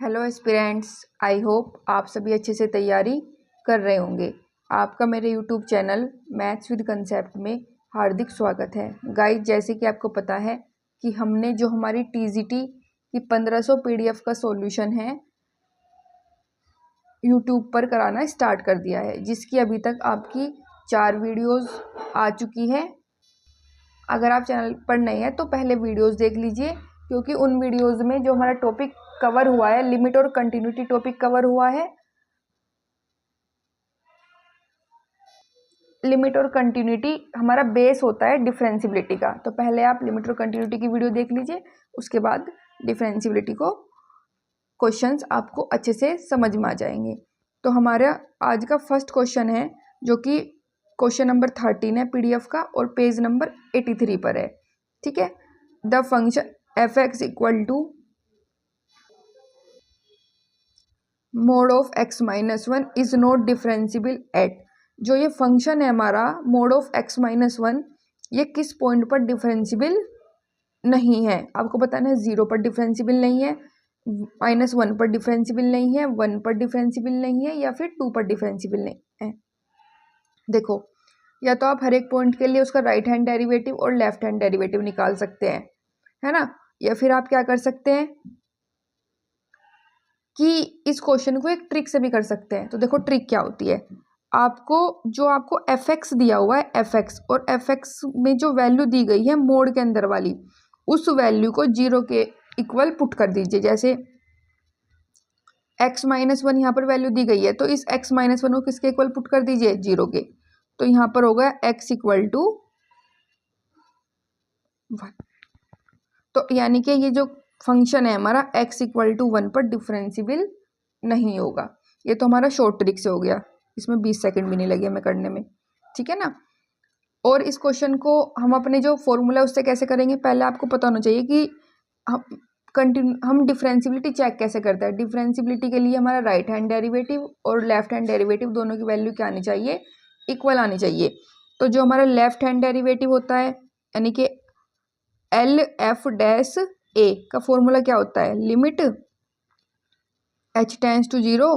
Hello aspirants, I hope आप सभी अच्छे से तैयारी कर रहे होंगे। आपका मेरे YouTube channel maths with concept में हार्दिक स्वागत है। गाइस, जैसे कि आपको पता है कि हमने जो हमारी टीजीटी की 1500 पीडीएफ का सॉल्यूशन है यूट्यूब पर कराना स्टार्ट कर दिया है, जिसकी अभी तक आपकी 4 वीडियोस आ चुकी है। अगर आप चैनल पर नए हैं तो पहले वीडियोस देख लीजिए, क्योंकि उन वीडियोस में जो हमारा टॉपिक कवर हुआ है, लिमिट और कंटिन्यूटी टॉपिक कवर हुआ है। लिमिट और कंटिन्यूटी हमारा बेस होता है डिफरेंशिबिलिटी का, तो पहले आप लिमिट और कंटिन्यूटी की वीडियो देख लीजिए, उसके बाद डिफरेंशिबिलिटी को क्वेश्चंस आपको अच्छे से समझ में आ जाएंगे। तो हमारा आज का फर्स्ट क्वेश्चन है, जो कि क्वेश्चन नंबर 13 है पीडीएफ का और पेज नंबर 83 पर है। ठीक है। The function F x equal to mod of x minus one is not differentiable at. जो ये फंक्शन है हमारा mod of x minus one, ये किस पॉइंट पर डिफरेंशिबल नहीं है। आपको बताना है 0 पर डिफरेंशिबल नहीं है, -1 पर डिफरेंशिबल नहीं है, 1 पर डिफरेंशिबल नहीं है, या फिर 2 पर डिफरेंशिबल नहीं है। देखो, या तो आप हर एक पॉइंट के लिए उसका राइट हैंड डेरिवेटिव और लेफ्ट हैंड डेरिवेटिव निकाल सकते हैं, है ना। या फिर आप क्या कर सकते हैं कि इस क्वेश्चन को एक ट्रिक से भी कर सकते हैं। तो देखो ट्रिक क्या होती है, आपको एफ एक्स दिया हुआ है, एफ एक्स, और एफ एक्स में जो वैल्यू दी गई है मोड के अंदर वाली, उस वैल्यू को 0 के इक्वल पुट कर दीजिए। जैसे x माइनस वन यहाँ पर वैल्यू दी गई है, तो इस x माइनस वन को किसके इक्वल पुट कर दीजिए, 0 के। तो यहाँ पर होगा x इक्वल टू 1। तो यानी कि ये जो फंक्शन है हमारा x इक्वल टू 1 पर डिफरेंशिबल नहीं होगा। ये तो हमारा शॉर्ट ट्रिक से हो गया, इसमें 20 सेकंड भी नहीं लगे हमें करने में, ठीक है ना। और इस क्वेश्चन को हम अपने जो फॉर्मूला उससे कैसे करेंगे, पहले आपको पता होना चाहिए कि हम डिफरेंशिबिलिटी चेक कैसे करते हैं। डिफरेंशिबिलिटी के लिए हमारा राइट हैंड डेरिवेटिव और लेफ्ट हैंड डेरिवेटिव दोनों की वैल्यू क्या आनी चाहिए, इक्वल आनी चाहिए। तो जो हमारा लेफ्ट हैंड डेरिवेटिव होता है, यानी कि एल एफ डैश ए का फॉर्मूला क्या होता है, limit h tends to 0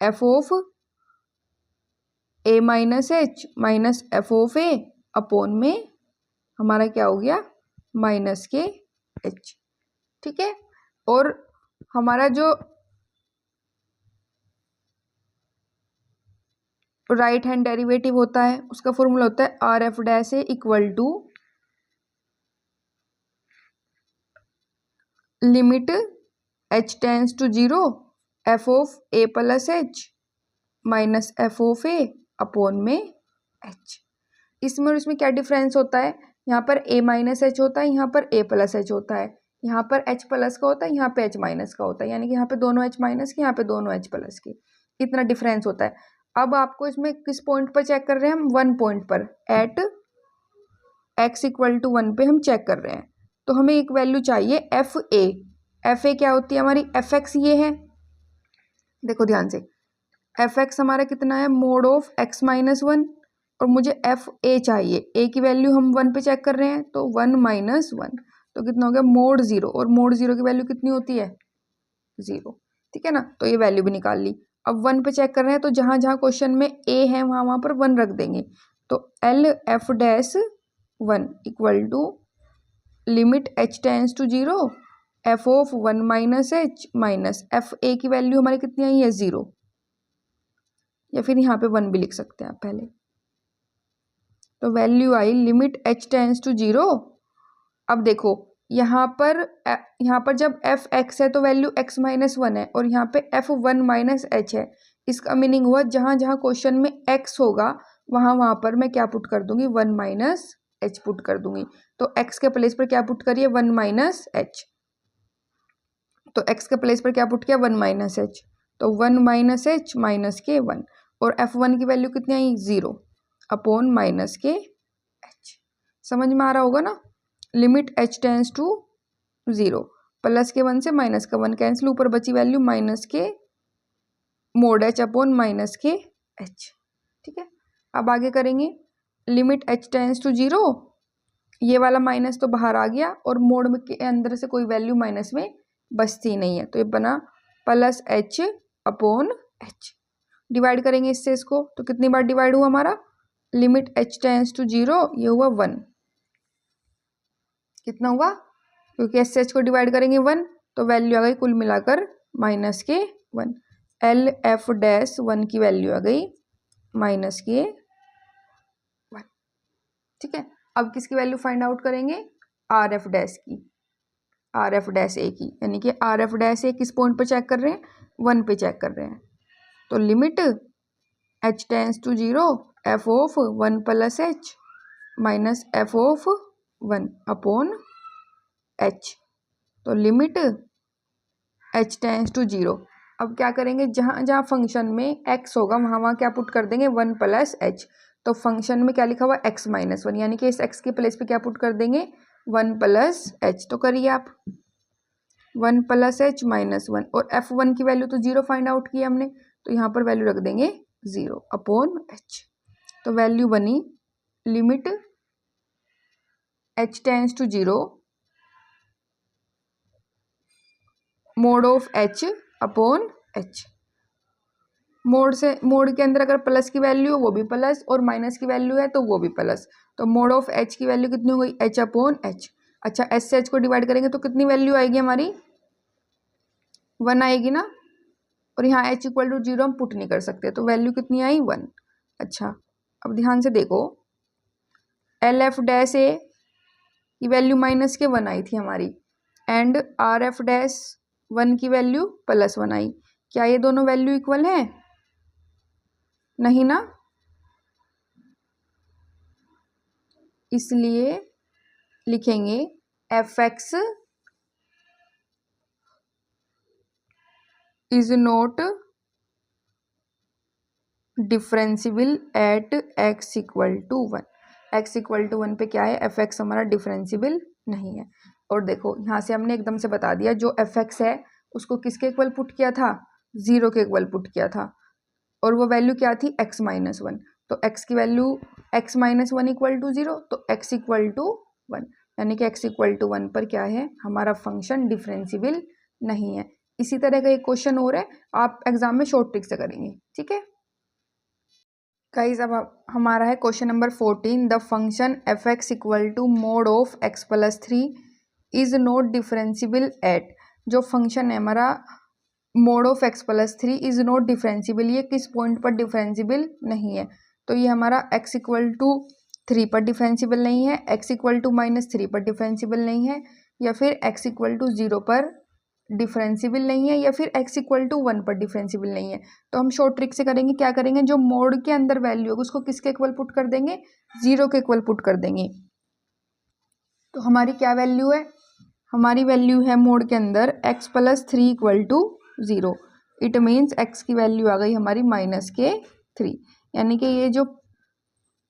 F of A minus H minus F of A upon में हमारा क्या हो गया, माइनस के एच। ठीक है। और हमारा जो राइट हैंड डेरिवेटिव होता है उसका फॉर्मूला होता है R F dash A equal to limit h tends to 0 F of A plus H minus F of A upon में h। इसमें और इसमें क्या डिफरेंस होता है, यहाँ पर a माइनस एच होता है, यहाँ पर a प्लस एच होता है, यहाँ पर h प्लस का होता है, यहाँ पे h माइनस का होता है, यानी कि यहाँ पे दोनों h माइनस के, यहाँ पे दोनों h प्लस के, इतना डिफरेंस होता है। अब आपको इसमें किस पॉइंट पर चेक कर रहे हैं हम, 1 पॉइंट पर, एट x इक्वल टू 1 पे हम चेक कर रहे हैं। तो हमें एक वैल्यू चाहिए एफ ए। एफ ए क्या होती है हमारी, एफ एक्स ये है, देखो ध्यान से, एफ एक्स हमारा कितना है, mode of x minus one, और मुझे एफ ए चाहिए, ए की वैल्यू हम 1 पे चेक कर रहे हैं, तो 1 माइनस वन, तो कितना हो गया, मोड 0, और मोड 0 की वैल्यू कितनी होती है, 0। ठीक है ना। तो ये वैल्यू भी निकाल ली। अब 1 पे चेक कर रहे हैं, तो जहां जहां क्वेश्चन में ए है वहां पर 1 रख देंगे। तो L F dash 1 equal to limit h tends to 0 F of 1 minus H minus F A की वैल्यू हमारी कितनी आई है, 0, या फिर यहाँ पे 1 भी लिख सकते हैं आप पहले। तो वैल्यू आई लिमिट h टेंस टू 0। अब देखो यहाँ पर जब एफ एक्स है तो वैल्यू x माइनस वन है, और यहाँ पे एफ 1 माइनस एच है। इसका मीनिंग हुआ जहां जहां क्वेश्चन में x होगा वहां पर मैं क्या पुट कर दूंगी, 1 माइनस एच पुट कर दूंगी। तो x के प्लेस पर क्या पुट करिए, 1 माइनस एच। तो x के प्लेस पर क्या पुट किया, 1 माइनस एच, तो 1 माइनस एच माइनस के 1, और f1 की वैल्यू कितनी आई, 0 अपॉन माइनस के h। समझ में आ रहा होगा ना। Limit h tends to 0, plus के 1 से माइनस का 1 कैंसिल, ऊपर बची वैल्यू माइनस के मोड h अपॉन माइनस के h। ठीक है। अब आगे करेंगे, लिमिट h टेंस टू 0, ये वाला माइनस तो बाहर आ गया, और मोड में के अंदर से कोई वैल्यू माइनस में बचती नहीं है, तो ये बना plus H upon H. Divide करेंगे इससे इसको, तो कितनी बार डिवाइड हुआ हमारा, लिमिट एच टेंस टू 0, ये हुआ 1। कितना हुआ, क्योंकि एस एच को डिवाइड करेंगे 1, तो वैल्यू आ गई कुल मिलाकर -1। एल एफ डैश 1 की वैल्यू आ गई -1। ठीक है, अब किसकी वैल्यू फाइंड आउट करेंगे, आर एफ डैश की, आर एफ डैश ए की, यानी कि आर एफ डैश ए किस पॉइंट पे चेक कर रहे हैं, 1 पे चेक कर रहे हैं। तो limit H tends to 0 F of 1 plus H minus F of 1 upon H. तो लिमिट एच टेंस टू 0। अब क्या करेंगे, जहाँ जहाँ फंक्शन में एक्स होगा वहाँ वहाँ क्या पुट कर देंगे, 1 प्लस एच। तो फंक्शन में क्या लिखा हुआ, एक्स माइनस 1, यानी कि इस एक्स के प्लेस पे क्या पुट कर देंगे, 1 प्लस एच। तो करिए आप 1 प्लस एच -1, और f1 की वैल्यू तो 0 फाइंड आउट की हमने, तो यहाँ पर वैल्यू रख देंगे 0 अपॉन एच। तो वैल्यू बनी limit H tends to 0 mod of H upon H. Mod से, मोड के अंदर अगर प्लस की वैल्यू है वो भी प्लस, और माइनस की वैल्यू है तो वो भी प्लस। तो मोड ऑफ एच की वैल्यू कितनी हो गई, एच अपॉन एच। अच्छा, एच से एच को डिवाइड करेंगे तो कितनी वैल्यू आएगी हमारी, 1 आएगी ना, और यहाँ h इक्वल टू 0 हम पुट नहीं कर सकते, तो वैल्यू कितनी आई, 1। अच्छा, अब ध्यान से देखो, एल एफ डैश ए की वैल्यू -1 आई थी हमारी, एंड आर एफ डैश 1 की वैल्यू +1 आई। क्या ये दोनों वैल्यू इक्वल है, नहीं ना, इसलिए लिखेंगे F x is not differential at x equal to 1। x equal to 1 पे क्या है, एफ एक्स हमारा डिफरेंशियल नहीं है। और देखो यहाँ से हमने एकदम से बता दिया, जो एफ एक्स है उसको किसके इक्वल पुट किया था, 0 के इक्वल पुट किया था, और वो वैल्यू क्या थी, x -1। तो x की वैल्यू x -1 इक्वल टू 0, तो x इक्वल टू 1, यानी कि x इक्वल टू 1 पर क्या है, हमारा फंक्शन डिफरेंशियल नहीं है। इसी तरह का एक क्वेश्चन और है, आप एग्जाम में शॉर्ट ट्रिक से करेंगे। ठीक है गाइस, अब हमारा है question number 14। The function F x equal to mod of x plus 3 is not differential at. जो फंक्शन है हमारा mod of x plus 3 is not differential, ये किस पॉइंट पर डिफरेंशियल नहीं है। तो ये हमारा x इक्वल टू 3 पर डिफरेंशियल नहीं है, x इक्वल टू -3 पर डिफरेंशियल नहीं है, या फिर x इक्वल टू 0 पर डिफरेंशियल नहीं है, या फिर x इक्वल टू 1 पर डिफरेंशियल नहीं है। तो हम शॉर्ट ट्रिक से करेंगे, क्या करेंगे, जो मोड के अंदर वैल्यू होगी उसको किसके इक्वल पुट कर देंगे, 0 के इक्वल पुट कर देंगे। तो हमारी क्या वैल्यू है, हमारी वैल्यू है मोड के अंदर x plus 3 equal to 0। It means x की वैल्यू आ गई हमारी -3, यानी कि ये जो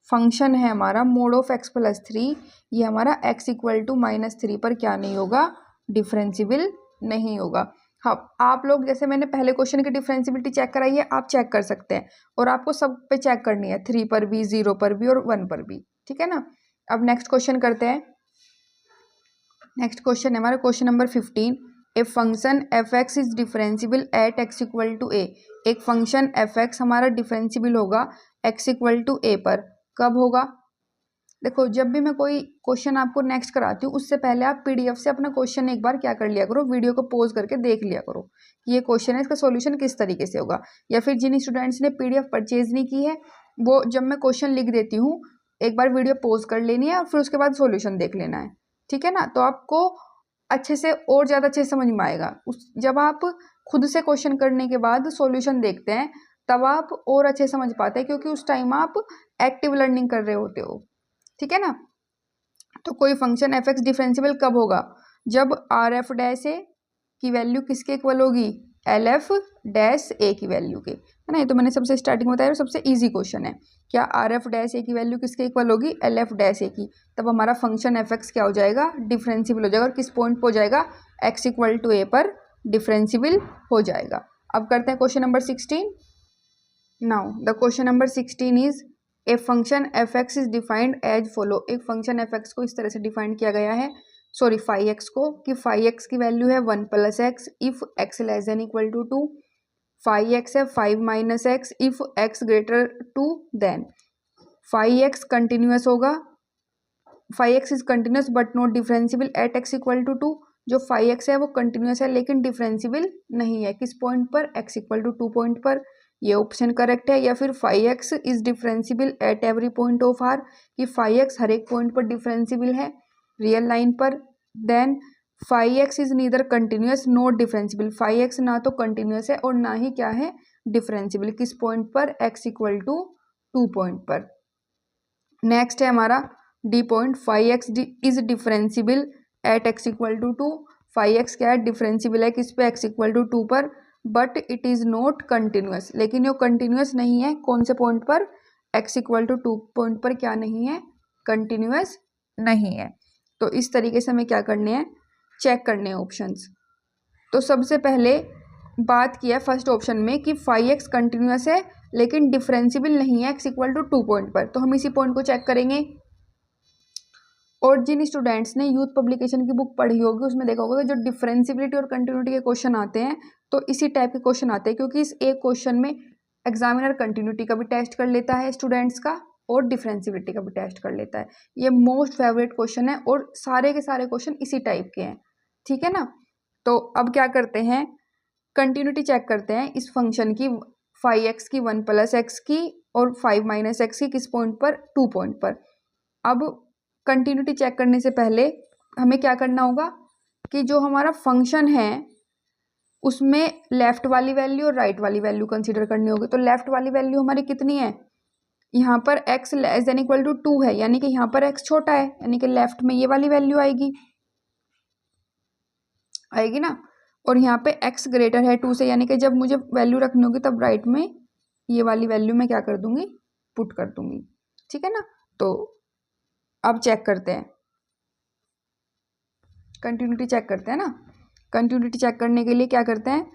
फंक्शन है हमारा मोड ऑफ x प्लस 3, ये हमारा x इक्वल टू -3 पर क्या नहीं होगा, डिफरेंशियल नहीं होगा। हाँ, आप लोग जैसे मैंने पहले क्वेश्चन की डिफरेंशियबिलिटी चेक कराई है, आप चेक कर सकते हैं, और आपको सब पे चेक करनी है, 3 पर भी, 0 पर भी और 1 पर भी। ठीक है ना। अब नेक्स्ट क्वेश्चन करते हैं। नेक्स्ट क्वेश्चन है हमारा question number 15। A function F x is differential at x equal to a. एक फंक्शन एफ एक्स हमारा डिफरेंशियल होगा x इक्वल टू ए पर, कब होगा। देखो, जब भी मैं कोई क्वेश्चन आपको नेक्स्ट कराती हूँ उससे पहले आप पीडीएफ से अपना क्वेश्चन एक बार क्या कर लिया करो, वीडियो को पॉज करके देख लिया करो कि ये क्वेश्चन है, इसका सॉल्यूशन किस तरीके से होगा। या फिर जिन स्टूडेंट्स ने पीडीएफ परचेज नहीं की है, वो जब मैं क्वेश्चन लिख देती हूँ एक बार वीडियो पॉज कर लेनी है और फिर उसके बाद सॉल्यूशन देख लेना है। ठीक है ना, तो आपको अच्छे से और ज़्यादा अच्छे से समझ में आएगा। जब आप खुद से क्वेश्चन करने के बाद सॉल्यूशन देखते हैं तब आप और अच्छे समझ पाते हैं, क्योंकि उस टाइम आप एक्टिव लर्निंग कर रहे होते हो। ठीक है ना। तो कोई फंक्शन एफ एक्स डिफरेंशियल कब होगा, जब आर एफ डैश ए की वैल्यू किसके इक्वल होगी, एल एफ डैश ए की वैल्यू के, है ना। ये तो मैंने सबसे स्टार्टिंग में बताया, सबसे इजी क्वेश्चन है। क्या आर एफ डैश ए की वैल्यू किसके इक्वल होगी, एल एफ डैश ए की, तब हमारा फंक्शन एफ एक्स क्या हो जाएगा, डिफरेंशियल हो जाएगा, और किस पॉइंट पर हो जाएगा, एक्स इक्वल टू ए पर डिफरेंशियल हो जाएगा। अब करते हैं question number 16। Now the question number 16 is a function F x is defined as follow. एक फंक्शन एफ एक्स को इस तरह से डिफाइंड किया गया है, सॉरी फाइव एक्स को, कि फाइव एक्स की वैल्यू है 1 + x if x less than equal to 2। Five x है 5 - x if x greater to than. Five x continuous होगा, five x is continuous but not differential at x equal to 2। जो five x है वो continuous है लेकिन differential नहीं है, किस पॉइंट पर, x इक्वल टू 2 पॉइंट पर। ये ऑप्शन करेक्ट है। या फिर five x is differential at every point of r, कि फाइव एक्स हर एक पॉइंट पर डिफरेंशियल है रियल लाइन पर। Then five x is neither continuous not differential, five X ना तो कंटिन्यूस है और ना ही क्या है, डिफरेंशियल, किस पॉइंट पर, x इक्वल टू 2 पॉइंट पर। नेक्स्ट है हमारा D point, five x is differential at x equal to 2। Five X क्या है, डिफरेंशियल है किस पे, x इक्वल टू 2 पर, but it is not continuous, लेकिन ये कंटिन्यूस नहीं है। कौन से पॉइंट पर, x इक्वल टू 2 पॉइंट पर क्या नहीं है, कंटिन्यूस नहीं है। तो इस तरीके से हमें क्या करने हैं, चेक करने हैं ऑप्शंस। तो सबसे पहले बात किया फर्स्ट ऑप्शन में कि फाइव एक्स कंटिन्यूस है लेकिन डिफरेंशियल नहीं है x इक्वल टू 2 पॉइंट पर, तो हम इसी पॉइंट को चेक करेंगे। और जिन स्टूडेंट्स ने यूथ पब्लिकेशन की बुक पढ़ी होगी उसमें देखा होगा कि जो डिफरेंशिबिलिटी और कंटिन्यूटी के क्वेश्चन आते हैं तो इसी टाइप के क्वेश्चन आते हैं, क्योंकि इस एक क्वेश्चन में एग्जामिनर कंटिन्यूटी का भी टेस्ट कर लेता है स्टूडेंट्स का और डिफरेंशिबिलिटी का भी टेस्ट कर लेता है। ये मोस्ट फेवरेट क्वेश्चन है और सारे के सारे क्वेश्चन इसी टाइप के हैं, ठीक है ना। तो अब क्या करते हैं, कंटिन्यूटी चेक करते हैं इस फंक्शन की, फाइव एक्स की, 1 + x की और 5 - x की, किस पॉइंट पर, 2 पॉइंट पर। अब कंटिन्यूटी चेक करने से पहले हमें क्या करना होगा कि जो हमारा फंक्शन है उसमें लेफ्ट वाली वैल्यू और राइट वाली वैल्यू कंसीडर करनी होगी। तो लेफ्ट वाली वैल्यू हमारी कितनी है, यहाँ पर x less than equal to 2 है, यानी कि यहाँ पर x छोटा है, यानी कि लेफ्ट में ये वाली वैल्यू आएगी ना। और यहाँ पे x ग्रेटर है 2 से, यानी कि जब मुझे वैल्यू रखनी होगी तब राइट में ये वाली वैल्यू मैं क्या कर दूंगी, पुट कर दूंगी, ठीक है ना। तो अब चेक करते हैं, कंटिन्यूटी चेक करते हैं ना। कंटिन्यूटी चेक करने के लिए क्या करते हैं,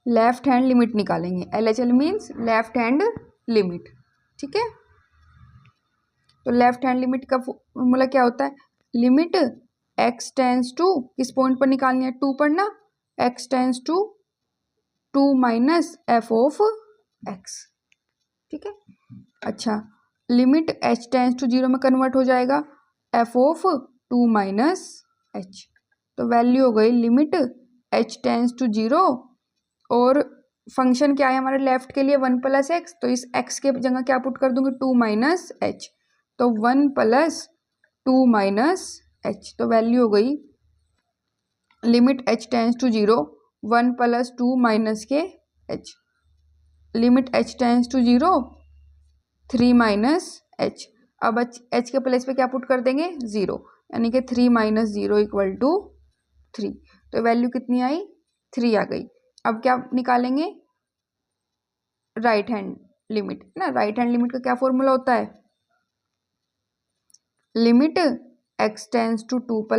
लेफ्ट हैंड लिमिट निकालेंगे। LHL means left hand limit, ठीक है। तो लेफ्ट हैंड लिमिट का फॉर्मूला क्या होता है, लिमिट x टेंस टू, किस पॉइंट पर निकालनी है, 2 पर ना, x tends to 2 - f of x, ठीक है। अच्छा, लिमिट h टेंस टू 0 में कन्वर्ट हो जाएगा, f ऑफ 2 - h। तो वैल्यू हो गई लिमिट h टेंस टू 0, और फंक्शन क्या है हमारे लेफ्ट के लिए, 1 + x, तो इस x के जगह क्या पुट कर दूंगी, 2 - h, तो 1 + 2 - h। तो वैल्यू हो गई लिमिट h टेंस टू 0, 1 + 2 - के h, limit h tends to 0, 3 - h। अब h के प्लेस पे क्या पुट कर देंगे, 0, यानी कि 3 - 0 = 3। तो वैल्यू कितनी आई, 3 आ गई। अब क्या निकालेंगे, राइट हैंड लिमिट ना। राइट हैंड लिमिट का क्या फॉर्मूला होता है, limit x tends to 2 +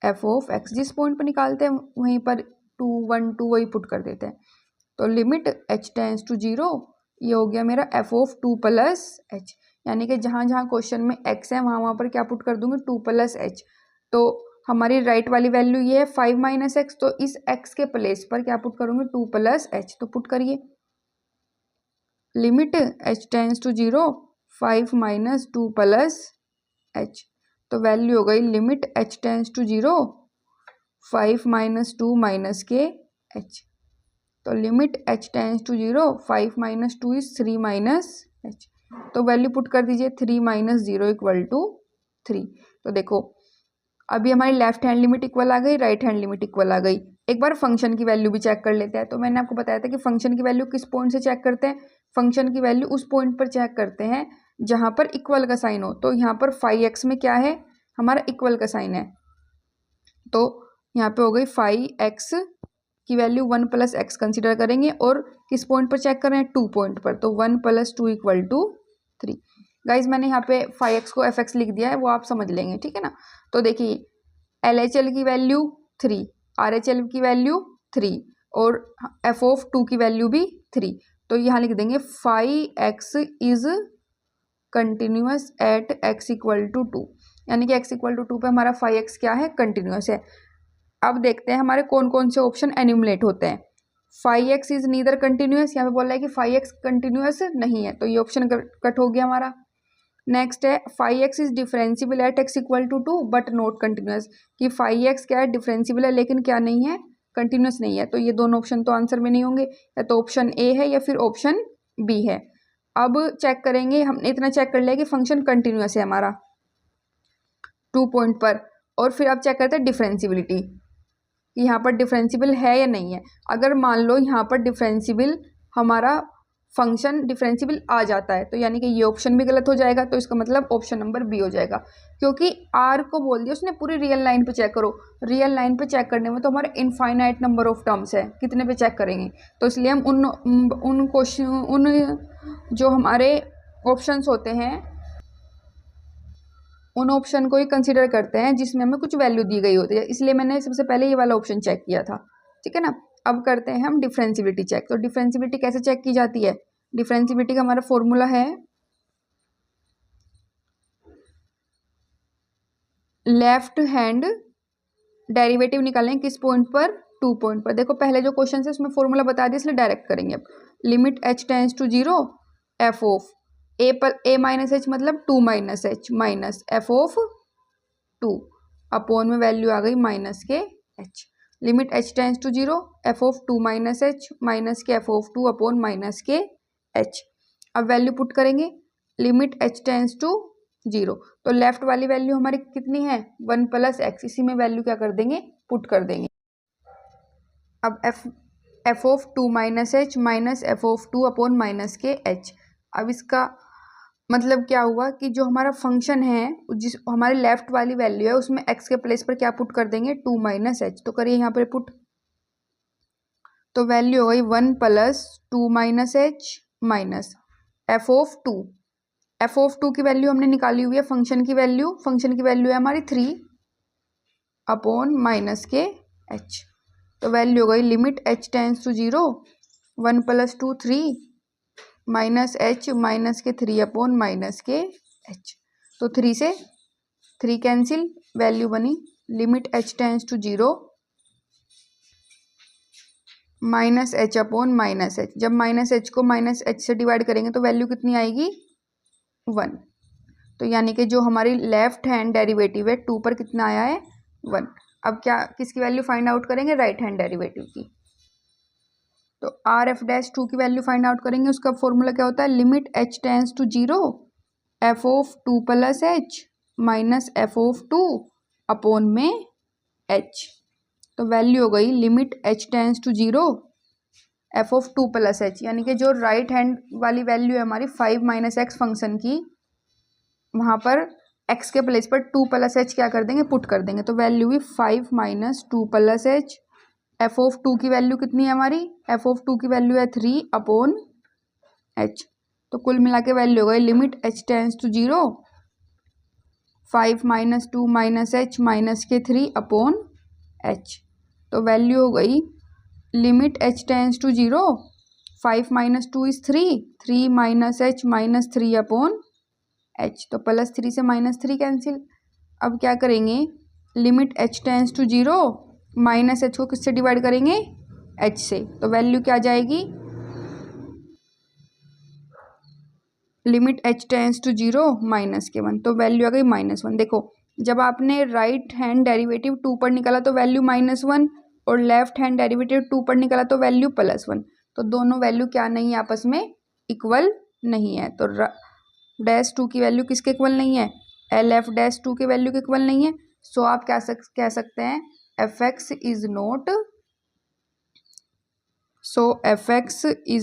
f of x, जिस पॉइंट पर निकालते हैं वहीं पर 2 1 2 वही पुट कर देते हैं। तो लिमिट h टेंस टू 0, ये हो गया मेरा f ऑफ 2 + h, यानी कि जहाँ जहाँ क्वेश्चन में x है वहाँ वहाँ पर क्या पुट कर दूंगी, 2 + h। तो हमारी राइट वाली वैल्यू ये है 5 - x, तो इस x के प्लेस पर क्या पुट करूँगी, 2 + h। तो पुट करिए, limit h tends to 0, 5 - 2 + h। तो वैल्यू हो गई लिमिट h टेंस टू 0, 5 - 2 - के h। तो limit h tends to 0, 5 - 2 is 3 - h। तो वैल्यू पुट कर दीजिए, 3 - 0 = 3। तो देखो अभी हमारी लेफ्ट हैंड लिमिट इक्वल आ गई, राइट हैंड लिमिट इक्वल आ गई। एक बार फंक्शन की वैल्यू भी चेक कर लेते हैं। तो मैंने आपको बताया था कि फंक्शन की वैल्यू किस पॉइंट से चेक करते हैं, फंक्शन की वैल्यू उस पॉइंट पर चेक करते हैं जहां पर इक्वल का साइन हो। तो यहाँ पर 5x में क्या है, हमारा इक्वल का साइन है, तो यहाँ पे हो गई 5x की वैल्यू 1 + x कंसिडर करेंगे, और किस पॉइंट पर चेक कर रहे हैं, 2 पॉइंट पर, तो 1 + 2 = 3। गाइज मैंने यहाँ पे 5x को fx लिख दिया है, वो आप समझ लेंगे, ठीक है ना। तो देखिए LHL की वैल्यू 3, RHL की वैल्यू 3 और f ऑफ 2 की वैल्यू भी 3। तो यहाँ लिख देंगे 5x is continuous at x equal to 2, यानी कि x इक्वल टू 2 पे हमारा 5x क्या है, कंटिन्यूअस है। अब देखते हैं हमारे कौन कौन से ऑप्शन एन्यूमलेट होते हैं। 5x इज नीदर कंटिन्यूअस, यहाँ पे बोल रहा है कि 5x कंटिन्यूअस नहीं है, तो ये ऑप्शन कट हो गया हमारा। नेक्स्ट है 5x is differentiable at x equal to 2 but not continuous, कि 5x क्या है, डिफरेंशिएबल है लेकिन क्या नहीं है, कंटिन्यूअस नहीं है। तो ये दोनों ऑप्शन तो आंसर में नहीं होंगे, या तो ऑप्शन ए है या फिर ऑप्शन बी है। अब चेक करेंगे, हमने इतना चेक कर लिया कि फंक्शन कंटिन्यूअस है हमारा 2 पॉइंट पर, और फिर अब चेक करते हैं डिफरेंशिएबिलिटी कि यहाँ पर डिफरेंशिएबल है या नहीं है। अगर मान लो यहाँ पर डिफरेंशिएबल हमारा फंक्शन डिफरेंशिएबल आ जाता है, तो यानी कि ये ऑप्शन भी गलत हो जाएगा, तो इसका मतलब ऑप्शन नंबर बी हो जाएगा, क्योंकि आर को बोल दिया उसने पूरी रियल लाइन पे चेक करो। रियल लाइन पे चेक करने में तो हमारे इनफाइनाइट नंबर ऑफ टर्म्स है, कितने पे चेक करेंगे, तो इसलिए हम उन क्वेश्चन उन जो हमारे ऑप्शंस होते हैं उन ऑप्शन को ही कंसीडर करते हैं जिसमें हमें कुछ वैल्यू दी गई होती है, इसलिए मैंने सबसे पहले ये वाला ऑप्शन चेक किया था, ठीक है ना। अब करते हैं हम डिफरेंशिएबिलिटी चेक। तो डिफरेंशिएबिलिटी कैसे चेक की जाती है, डिफरेंशिएबिलिटी का हमारा फॉर्मूला है लेफ्ट हैंड डेरिवेटिव निकालें किस पॉइंट पर, 2 पॉइंट पर। देखो पहले जो क्वेश्चन है उसमें फॉर्मूला बता दिया, इसलिए डायरेक्ट करेंगे। अब limit h tends to 0 F of a पर a माइनस एच मतलब 2 minus H minus F of 2 upon में वैल्यू आ गई माइनस के h। Limit h tends to 0 F of 2 minus H minus k f of 2 upon minus के h। अब value put करेंगे, limit h tends to 0, तो left वाली value हमारी कितनी है 1 प्लस एक्स, इसी में वैल्यू क्या कर देंगे, पुट कर देंगे। अब f of 2 minus H minus F of 2 upon minus के h। अब इसका मतलब क्या हुआ कि जो हमारा फंक्शन है जिस हमारे लेफ्ट वाली वैल्यू है उसमें x के प्लेस पर क्या पुट कर देंगे, 2 माइनस एच। तो करिए यहाँ पर पुट, तो वैल्यू हो गई 1 plus 2 minus H minus F of 2। F of 2 की वैल्यू हमने निकाली हुई है फंक्शन की वैल्यू, फंक्शन की वैल्यू है हमारी 3 अपॉन माइनस के h। तो वैल्यू हो गई limit h tends to 0 1 plus 2 3 minus h minus के 3 अपॉन माइनस के h। तो 3 से 3 कैंसिल, वैल्यू बनी limit h tends to 0 minus h upon minus h। जब माइनस h को माइनस h से डिवाइड करेंगे तो वैल्यू कितनी आएगी 1। तो यानी कि जो हमारी लेफ्ट हैंड डेरिवेटिव है 2 पर कितना आया है 1। अब क्या किसकी वैल्यू फाइंड आउट करेंगे, राइट हैंड डेरिवेटिव की। तो आर एफ डैश 2 की वैल्यू फाइंड आउट करेंगे, उसका फॉर्मूला क्या होता है, limit h tends to 0 F of 2 plus H minus F of 2 upon में h। तो वैल्यू हो गई limit h tends to 0 F of 2 plus h, यानी कि जो राइट हैंड वाली वैल्यू है हमारी 5 माइनस एक्स फंक्शन की, वहाँ पर x के प्लेस पर 2 प्लस एच क्या कर देंगे, पुट कर देंगे। तो वैल्यू हुई 5 minus 2 plus H. F of 2 की वैल्यू कितनी है हमारी, एफ ऑफ 2 की वैल्यू है 3 अपॉन h। तो कुल मिला के वैल्यू हो गई limit h tends to 0 5 minus 2 minus H minus के 3 अपॉन h। तो वैल्यू हो गई limit h tends to 0 5 minus 2 is 3 minus h minus 3 upon h। तो प्लस 3 से माइनस 3 कैंसिल। अब क्या करेंगे, limit h tends to 0 minus h को किससे डिवाइड करेंगे, h से। तो वैल्यू क्या जाएगी, limit h tends to 0 minus के 1। तो वैल्यू आ गई -1। देखो जब आपने राइट हैंड डेरिवेटिव 2 पर निकाला तो वैल्यू -1, और लेफ्ट हैंड डेरिवेटिव 2 पर निकाला तो वैल्यू +1। तो दोनों वैल्यू क्या नहीं है, आपस में इक्वल नहीं है। तो डैश 2 की वैल्यू किसके इक्वल नहीं है, एल एफ डैश 2 की वैल्यू के इक्वल नहीं है। सो आप क्या कह सकते हैं, F x is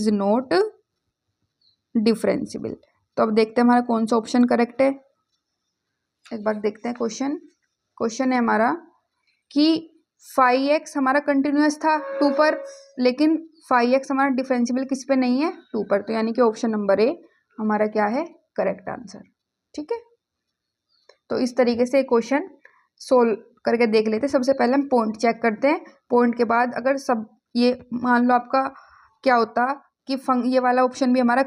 not differentiable. तो अब देखते हैं हमारा कौन सा ऑप्शन करेक्ट है। एक बार देखते हैं क्वेश्चन है हमारा कि 5x हमारा कंटिन्यूअस था 2 पर, लेकिन 5x हमारा डिफरेंशिएबल किस पे नहीं है, 2 पर। तो यानी कि ऑप्शन नंबर ए हमारा क्या है, करेक्ट आंसर। ठीक है, तो इस तरीके से क्वेश्चन सोल्व करके देख लेते हैं। सबसे पहले हम पॉइंट चेक करते हैं, पॉइंट के बाद अगर सब ये मान लो आपका क्या होता कि ये वाला ऑप्शन भी हमारा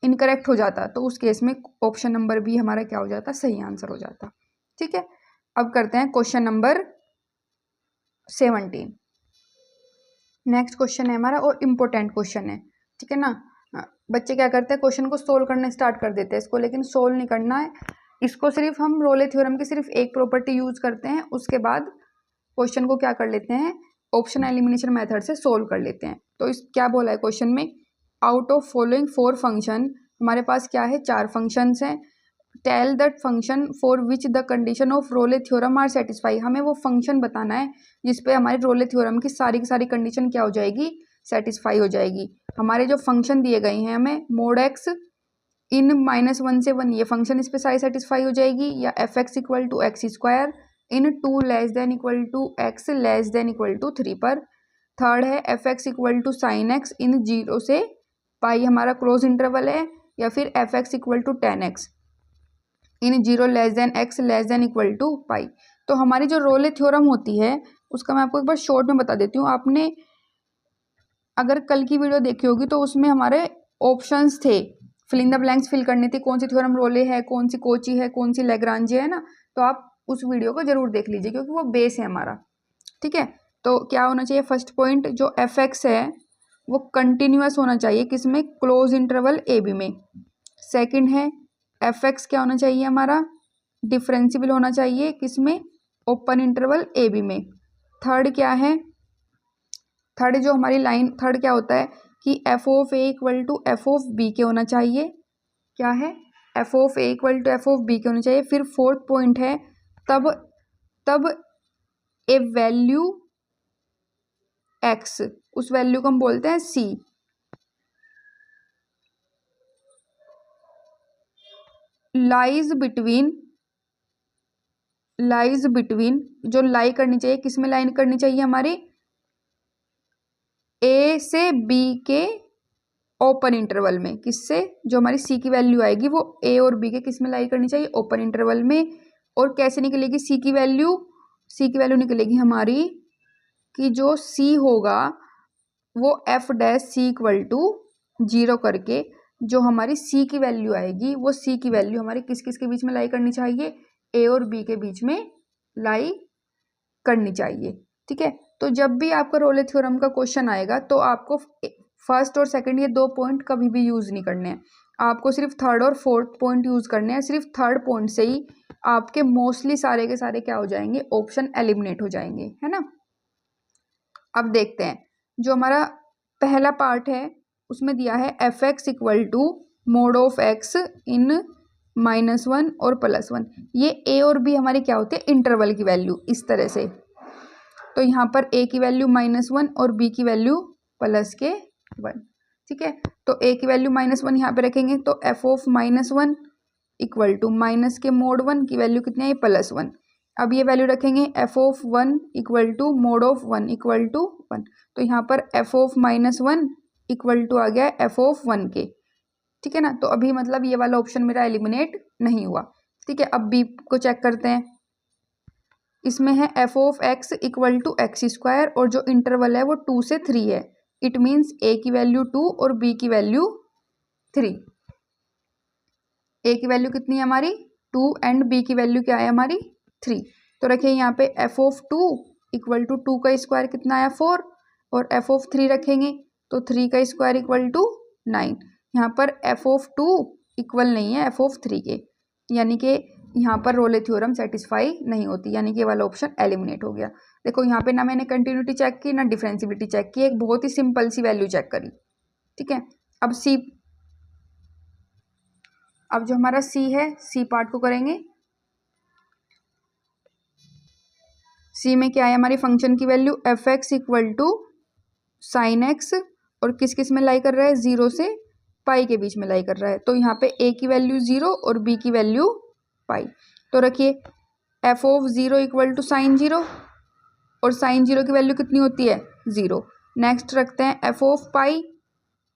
इनकरेक्ट हो जाता तो उस केस में ऑप्शन नंबर बी हमारा क्या हो जाता, सही आंसर हो जाता। ठीक है, अब करते हैं क्वेश्चन नंबर 17। नेक्स्ट क्वेश्चन है हमारा और इम्पोर्टेंट क्वेश्चन है। ठीक है ना, बच्चे क्या करते हैं, क्वेश्चन को सोल्व करना स्टार्ट कर देते हैं इसको, लेकिन सोल्व नहीं करना है इसको, सिर्फ हम रोले थ्योरम की सिर्फ एक प्रॉपर्टी यूज करते हैं, उसके बाद क्वेश्चन को क्या कर लेते हैं, ऑप्शन एलिमिनेशन मेथड से सोल्व कर लेते हैं। तो इस क्या बोला है क्वेश्चन में, आउट ऑफ फॉलोइंग 4 फंक्शन, हमारे पास क्या है 4 फंक्शंस हैं, tell that function for which the condition of Rolle theorem are satisfy, हमें वो फंक्शन बताना है जिसपे हमारे रोले थ्योरम की सारी कंडीशन क्या हो जाएगी, सेटिस्फाई हो जाएगी। हमारे जो फंक्शन दिए गए हैं हमें, मोड एक्स इन -1 से 1, ये फंक्शन इस पे सारी सेटिस्फाई हो जाएगी, या f x equal to x square in 2 less than equal to x less than equal to 3 पर। थर्ड है f x equal to sine x in 0 से पाई, हमारा क्लोज इंटरवल है, या फिर f x equal to 10x in 0 less than x less than equal to pi. तो हमारी जो रोले थ्योरम होती है उसका मैं आपको एक बार शॉर्ट में बता देती हूँ। आपने अगर कल की वीडियो देखी होगी तो उसमें हमारे ऑप्शंस थे, fill in the blanks fill करनी थी, कौन सी थ्योरम रोले है, कौन सी कोची है, कौन सी लैग्रांजे है ना, तो आप उस वीडियो को जरूर देख लीजिए क्योंकि वो बेस है हमारा। ठीक है, तो क्या होना चाहिए, फर्स्ट पॉइंट जो एफ एक्स है वो कंटिन्यूअस होना चाहिए, किसमें, क्लोज इंटरवल ए बी में। सेकंड है एफ एक्स क्या होना चाहिए हमारा, डिफरेंशियल होना चाहिए, किसमें, ओपन इंटरवल ए बी में। थर्ड क्या है, थर्ड जो हमारी लाइन, थर्ड क्या होता है कि f of a equal to f of b के होना चाहिए, क्या है, f of a equal to f of b के होना चाहिए। फिर फोर्थ पॉइंट है तब ए वैल्यू एक्स, उस वैल्यू को हम बोलते हैं सी, लाइज बिटवीन जो लाई करनी चाहिए, किसमें लाइन करनी चाहिए हमारी, ए से बी के ओपन इंटरवल में, किससे, जो हमारी सी की वैल्यू आएगी वो ए और बी के किस में लाई करनी चाहिए, ओपन इंटरवल में। और कैसे निकलेगी सी की वैल्यू निकलेगी हमारी कि जो सी होगा वो F dash C equal to 0 करके जो हमारी सी की वैल्यू आएगी वो सी की वैल्यू हमारी किस किस के बीच में लाई करनी चाहिए, ए और बी के बीच में लाई करनी चाहिए। ठीक है, तो जब भी आपका रोले थ्योरम का क्वेश्चन आएगा तो आपको फर्स्ट और सेकंड ये 2 पॉइंट कभी भी यूज नहीं करने हैं, आपको सिर्फ थर्ड और फोर्थ पॉइंट यूज करने हैं। सिर्फ थर्ड पॉइंट से ही आपके मोस्टली सारे के सारे क्या हो जाएंगे, ऑप्शन एलिमिनेट हो जाएंगे, है ना। अब देखते हैं जो हमारा पहला पार्ट है उसमें दिया है f x equal to mod of x in -1 और +1, ये ए और बी हमारी क्या होती है, इंटरवल की वैल्यू इस तरह से। तो यहाँ पर ए की वैल्यू -1 और बी की वैल्यू +1। ठीक है, तो ए की वैल्यू -1 यहाँ पे रखेंगे तो f of -1 equal to minus के मोड 1 की वैल्यू कितनी है, +1। अब ये वैल्यू रखेंगे f of 1 equal to mod of 1 equal to 1, तो यहाँ पर एफ ऑफ -1 इक्वल टू आ गया एफ ऑफ 1 के। ठीक है ना, तो अभी मतलब ये वाला ऑप्शन मेरा एलिमिनेट नहीं हुआ। ठीक है, अब बी को चेक करते हैं, इसमें है f of x equal to x square और जो इंटरवल है वो 2 से 3 है, इट मीन्स ए की वैल्यू 2 और बी की वैल्यू 3। ए की वैल्यू कितनी है हमारी 2 एंड बी की वैल्यू क्या है हमारी 3। तो रखिए यहाँ पे एफ ऑफ 2 इक्वल टू 2 का स्क्वायर कितना आया 4 और एफ ऑफ 3 रखेंगे तो 3 का स्क्वायर इक्वल टू 9। यहाँ पर एफ ऑफ 2 इक्वल नहीं है एफ ऑफ 3 के, यानी कि यहाँ पर रोले थ्योरम सेटिस्फाई नहीं होती, यानी कि ये वाला ऑप्शन एलिमिनेट हो गया। देखो यहाँ पे ना मैंने कंटिन्यूटी चेक की ना डिफरेंशिबिलिटी चेक की, एक बहुत ही सिंपल सी वैल्यू चेक करी। ठीक है, अब सी, अब जो हमारा सी है सी पार्ट को करेंगे। सी में क्या है हमारी फंक्शन की value f x equal to sine x और किस किस में लाई कर रहा है, 0 से पाई के बीच में लाई कर रहा है। तो यहाँ पे ए की वैल्यू 0 और बी की वैल्यू पाई, तो रखिए f of 0 equal to sine 0 और साइन 0 की वैल्यू कितनी होती है 0। नेक्स्ट रखते हैं f of pi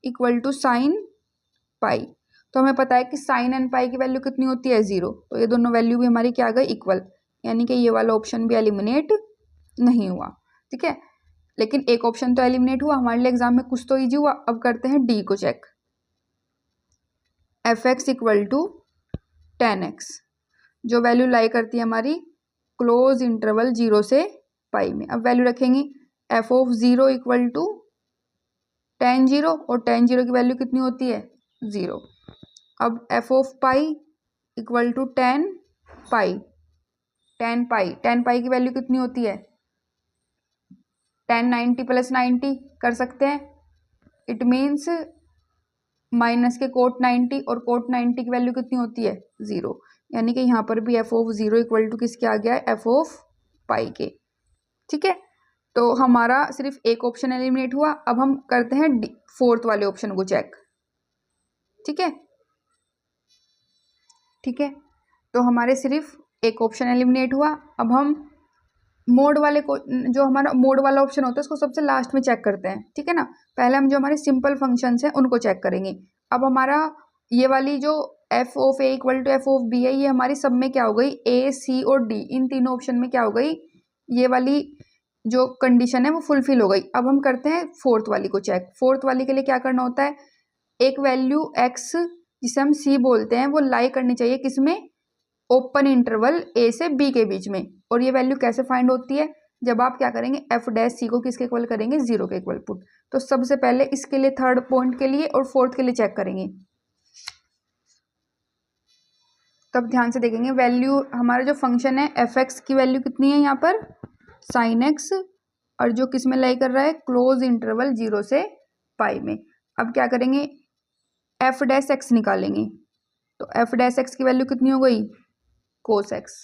equal to sine pi, तो हमें पता है कि साइन एंड पाई की वैल्यू कितनी होती है 0, तो ये दोनों वैल्यू भी हमारी क्या आ गई इक्वल, यानी कि ये वाला ऑप्शन भी एलिमिनेट नहीं हुआ। ठीक है, लेकिन एक ऑप्शन तो एलिमिनेट हुआ, हमारे लिए एग्जाम में कुछ तो इजी हुआ। अब करते हैं डी को check. F x equal to 10x, जो वैल्यू लाई करती है हमारी क्लोज इंटरवल 0 से पाई में। अब वैल्यू रखेंगे f of 0 equal to tan 0, और tan 0 की वैल्यू कितनी होती है 0। अब f of pi equal to tan पाई, tan पाई की वैल्यू कितनी होती है tan 90 प्लस 90 कर सकते हैं। इट मीन्स माइनस के कोट 90, और कोट 90 की वैल्यू कितनी होती है 0, यानी कि यहाँ पर भी एफ ऑफ 0 इक्वल टू किसके आ गया है एफ ऑफ पाई के। ठीक है, तो हमारा सिर्फ एक ऑप्शन एलिमिनेट हुआ। अब हम करते हैं फोर्थ वाले ऑप्शन को चेक। ठीक है, ठीक है, तो हमारे सिर्फ एक ऑप्शन एलिमिनेट हुआ। अब हम मोड वाले को, जो हमारा मोड वाला ऑप्शन होता है उसको सबसे लास्ट में चेक करते हैं। ठीक है ना, पहले हम जो हमारे सिंपल फंक्शंस हैं उनको चेक करेंगे। अब हमारा ये वाली जो f of a equal to f of b है, ये हमारी सब में क्या हो गई, ए सी और डी, इन तीनों ऑप्शन में क्या हो गई, ये वाली जो कंडीशन है वो फुलफिल हो गई। अब हम करते हैं फोर्थ वाली को चेक। फोर्थ वाली के लिए क्या करना होता है, एक वैल्यू एक्स जिसे हम सी बोलते हैं वो लाई करनी चाहिए किसमें, ओपन इंटरवल ए से बी के बीच में। और ये वैल्यू कैसे फाइंड होती है, जब आप क्या करेंगे एफ डैश सी को किसके इक्वल करेंगे 0 के इक्वल पुट। तो सबसे पहले इसके लिए थर्ड पॉइंट के लिए और फोर्थ के लिए चेक करेंगे। तब ध्यान से देखेंगे वैल्यू, हमारा जो फंक्शन है एफ एक्स की वैल्यू कितनी है यहाँ पर साइन एक्स, और जो किस में लाई कर रहा है क्लोज इंटरवल 0 से पाई में। अब क्या करेंगे एफ डैश एक्स निकालेंगे, तो एफ डैश एक्स की वैल्यू कितनी हो गई cos x,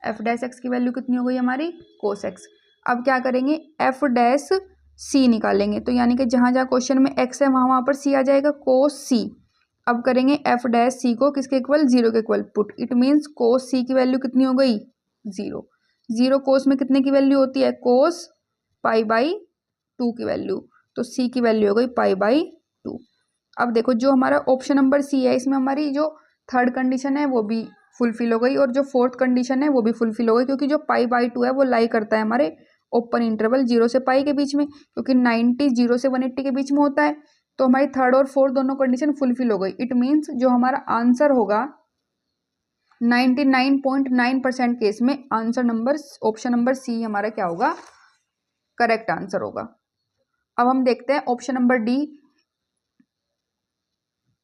f dash x की वैल्यू कितनी हो गई हमारी कोस एक्स। अब क्या करेंगे एफ डैश सी निकालेंगे, तो यानी कि जहाँ जहाँ क्वेश्चन में एक्स है वहाँ पर सी आ जाएगा कोस सी। अब करेंगे एफ डैश सी को किसके इक्वल 0 के इक्वल पुट। इट मीन्स कोस सी की वैल्यू कितनी हो गई 0। 0 कोस में कितने की वैल्यू होती है कोस पाई बाई 2 की वैल्यू, तो सी की वैल्यू हो गई पाई बाई 2। अब देखो जो हमारा ऑप्शन नंबर सी है इसमें हमारी जो थर्ड कंडीशन है वो भी फुलफिल हो गई, और जो फोर्थ कंडीशन है वो भी फुलफिल हो गई, क्योंकि जो पाई बाई 2 है वो लाई करता है हमारे ओपन इंटरवल 0 से पाई के बीच में, क्योंकि 90 0 से 180 के बीच में होता है। तो हमारी थर्ड और फोर्थ दोनों कंडीशन फुलफिल हो गई। इट मीन्स जो हमारा आंसर होगा 99.9% केस में answer number option number c हमारा क्या होगा करेक्ट आंसर होगा। अब हम देखते हैं ऑप्शन नंबर डी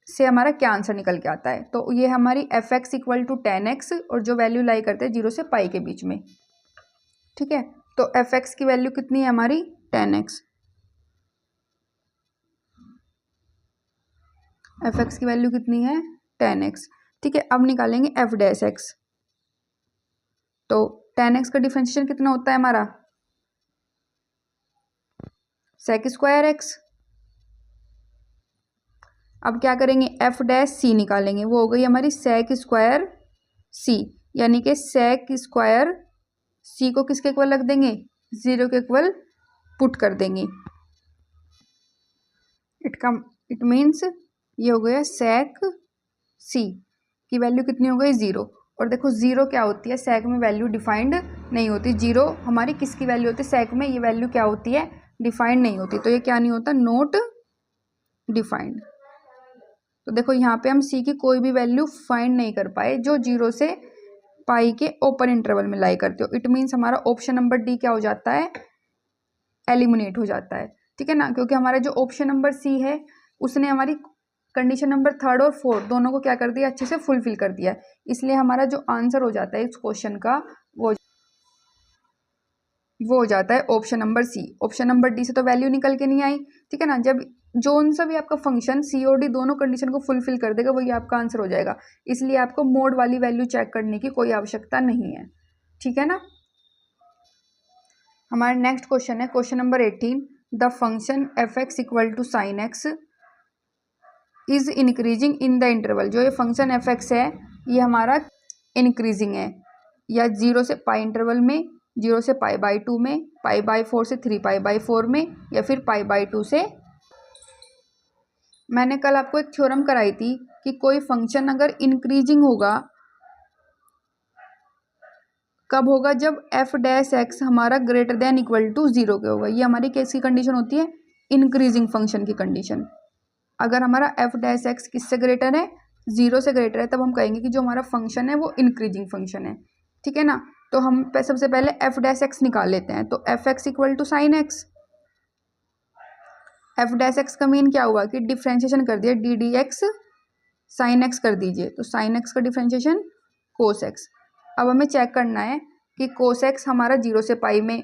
से हमारा क्या आंसर निकल के आता है। तो ये हमारी F x equal to 10x, और जो वैल्यू लाई करते हैं 0 से पाई के बीच में। ठीक है, तो एफ एक्स की वैल्यू कितनी है हमारी 10x, एफ एक्स की वैल्यू कितनी है 10x। ठीक है, अब निकालेंगे एफ डैश एक्स, तो 10x का डिफरेंशिएशन कितना होता है हमारा सेक स्क्वायर एक्स। अब क्या करेंगे एफ डैश सी निकालेंगे, वो हो गई हमारी सेक स्क्वायर सी, यानी कि सेक स्क्वायर सी को किसके इक्वल रख देंगे 0 के इक्वल पुट कर देंगे। इट मीन्स ये हो गया सेक सी की वैल्यू कितनी हो गई 0। और देखो 0 क्या होती है सेक में वैल्यू डिफाइंड नहीं होती। 0 हमारी किसकी वैल्यू होती है सेक में, ये वैल्यू क्या होती है डिफाइंड नहीं होती, तो ये क्या नहीं होता नॉट डिफाइंड। तो देखो यहाँ पे हम सी की कोई भी वैल्यू फाइंड नहीं कर पाए जो 0 से पाई के ओपन इंटरवल में लाई करते हो। इट मीन्स हमारा ऑप्शन नंबर डी क्या हो जाता है एलिमिनेट हो जाता है। ठीक है ना, क्योंकि हमारा जो ऑप्शन नंबर सी है उसने हमारी कंडीशन नंबर थर्ड और फोर्थ दोनों को क्या कर दिया अच्छे से फुलफिल कर दिया, इसलिए हमारा जो आंसर हो जाता है इस क्वेश्चन का वो हो जाता है option number c. Option number d से तो वैल्यू निकल के नहीं आई। ठीक है ना, जब जोन सा भी आपका फंक्शन सी और डी दोनों कंडीशन को फुलफिल कर देगा वही आपका आंसर हो जाएगा, इसलिए आपको मोड वाली वैल्यू चेक करने की कोई आवश्यकता नहीं है। ठीक है ना, हमारा नेक्स्ट क्वेश्चन है question number 18। The function F x equal to sine x is increasing in the interval. जो ये फंक्शन एफ एक्स है ये हमारा इंक्रीजिंग है, या 0 से पाई इंटरवल में, 0 से पाई बाई 2 में, पाई बाई 4 से 3 पाई बाई 4 में, या फिर पाई बाई 2 से। मैंने कल आपको एक थ्योरम कराई थी कि कोई फंक्शन अगर इंक्रीजिंग होगा कब होगा जब एफ डैश एक्स हमारा ग्रेटर देन इक्वल टू 0 के होगा। ये हमारी कैसी कंडीशन होती है इंक्रीजिंग फंक्शन की कंडीशन। अगर हमारा एफ डैश एक्स किससे ग्रेटर है 0 से ग्रेटर है तब हम कहेंगे कि जो हमारा फंक्शन है वो इंक्रीजिंग फंक्शन है, ठीक है ना। तो हम सबसे पहले एफ डैश एक्स निकाल लेते हैं। तो f x equal to sine x, f dash x का मीन क्या हुआ कि डिफ्रेंशिएशन कर दिया, d d x sine x कर दीजिए। तो साइन एक्स का डिफ्रेंशिएशन कोस एक्स। अब हमें चेक करना है कि कोस एक्स हमारा 0 से पाई में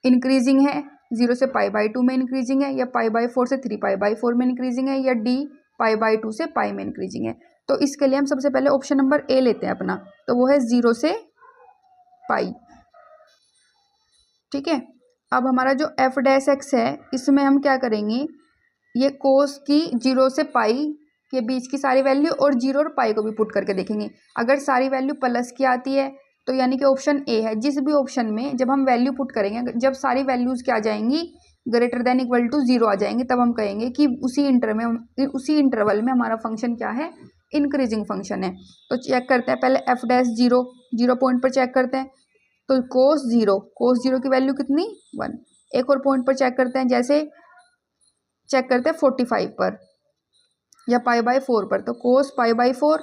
इंक्रीजिंग है, 0 से पाई बाई 2 में इंक्रीजिंग है, या पाई बाई 4 से 3 पाई बाई 4 में इंक्रीजिंग है, या डी पाई बाई 2 से पाई में इंक्रीजिंग है। तो इसके लिए हम सबसे पहले ऑप्शन नंबर ए लेते हैं अपना, तो वो है 0 से पाई, ठीक है। अब हमारा जो एफ डैश एक्स है इसमें हम क्या करेंगे, ये कोस की 0 से पाई के बीच की सारी वैल्यू और 0 और पाई को भी पुट करके देखेंगे। अगर सारी वैल्यू प्लस की आती है तो यानी कि ऑप्शन ए है। जिस भी ऑप्शन में जब हम वैल्यू पुट करेंगे, जब सारी वैल्यूज क्या आ जाएंगी, ग्रेटर देन इक्वल टू 0 आ जाएंगे, तब हम कहेंगे कि उसी इंटरवल में हमारा फंक्शन क्या है, इंक्रीजिंग फंक्शन है। तो चेक करते हैं पहले एफ डैश 0 पॉइंट पर चेक करते हैं। तो कोस 0 की वैल्यू कितनी 1। एक और पॉइंट पर चेक करते हैं, जैसे चेक करते हैं 45 पर या पाई बाई 4 पर। तो कोस पाई बाई 4